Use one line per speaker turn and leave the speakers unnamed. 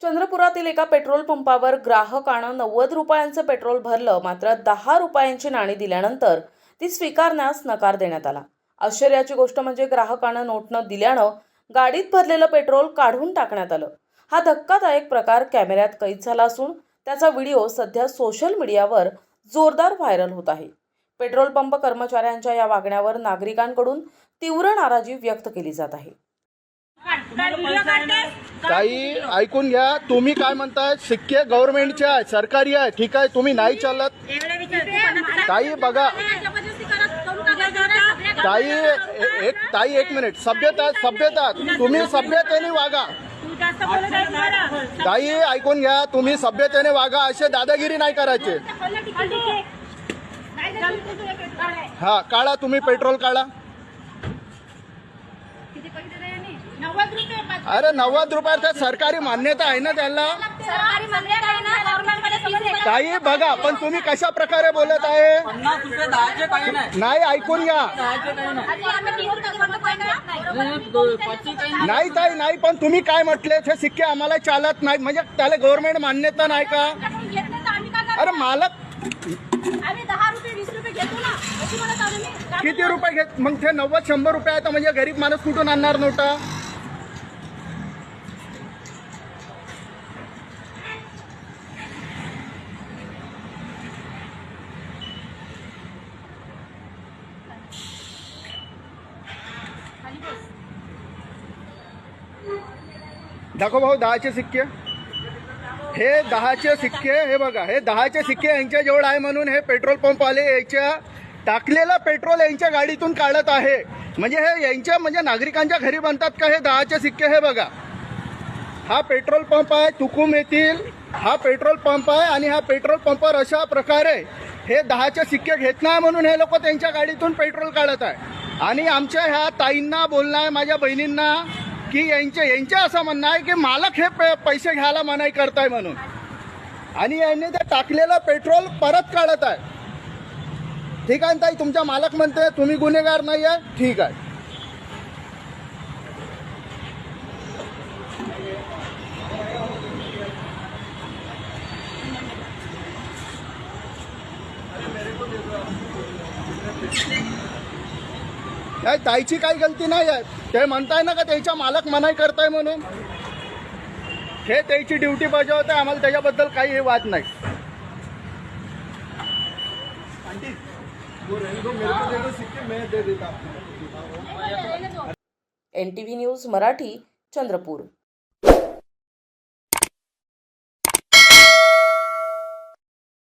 चंद्रपुरातील एका पेट्रोल पंपावर ग्राहकानं 90 रुपयांचं पेट्रोल भरलं, मात्र 10 रुपयांची नाणी दिल्यानंतर ती स्वीकारण्यास नकार देण्यात आला. आश्चर्याची गोष्ट म्हणजे ग्राहकानं नोट न दिल्यानं गाडीत भरलेलं पेट्रोल काढून टाकण्यात आलं. हा धक्कादायक प्रकार कॅमेऱ्यात कैद झाला असून त्याचा व्हिडिओ सध्या सोशल मीडियावर जोरदार व्हायरल होत आहे. पेट्रोल पंप कर्मचाऱ्यांच्या या वागण्यावर नागरिकांकडून तीव्र नाराजी व्यक्त केली जात आहे.
ताई ऐकून घ्या, तुम्ही काय म्हणताय, सिक्के गव्हर्नमेंटचे आहे, सरकारी आहे, ठीक आहे, तुम्ही नाही चालत. ताई बघा, ताई एक मिनिट, सभ्यता तुम्ही सभ्यतेने वागा. ताई ऐकून घ्या, तुम्ही सभ्यतेने वागा, असे दादागिरी नाही करायचे. हा काढा, तुम्ही पेट्रोल काढा. अरे 90 रुपयाचा सरकारी मान्यता आहे ना त्याला. ताई बघा, पण तुम्ही कशा प्रकारे बोलत आहे. नाही ऐकून घ्या. नाही ताई नाही, पण तुम्ही काय म्हटले, हे सिक्के आम्हाला चालत नाही, म्हणजे त्याला गव्हर्नमेंट मान्यता नाही का. अरे मालक किती रुपये घेत, मग ते 90-100 रुपये आहेत, म्हणजे गरीब माणूस कुठून आणणार नोटा. दाखव भाऊ 10चे सिक्के. हे 10चे सिक्के, हे बघा, हे 10चे सिक्के यांच्या जवळ आहे म्हणून हे पेट्रोल पंपवाले याच्या टाकलेलं पेट्रोल यांच्या गाडीतून काढत आहे. म्हणजे हे यांच्या म्हणजे नागरिकांच्या घरी बनतात का हे 10चे सिक्के. हे बघा, हा पेट्रोल पंप आहे तुकुम येथील, हा पेट्रोल पंप आहे आणि हा पेट्रोल पंपवर अशा प्रकारे हे 10चे सिक्के घेत नाही म्हणून हे लोक त्यांच्या गाडीतून पेट्रोल काढत आहे. आणि आमच्या ह्या ताईंना बोलणं आहे, माझ्या बहिणींना, की यांचे असं म्हणणं आहे की मालक हे पैसे घ्यायला मनाई करताय म्हणून, आणि यांनी ते टाकलेलं पेट्रोल परत काढत आहे. ठीक आहे ताई, तुमचा मालक म्हणते तुम्ही गुन्हेगार नाही आहे, ठीक आहे. ताईची काही गलती नाही आहे. ते म्हणताय ना का त्याच्या मालक मनाई करताय म्हणून, हे त्याची ड्युटी बजावत आहे, आम्हाला त्याच्याबद्दल काही वाद नाही.
NTV news Marathi, Chandrapur.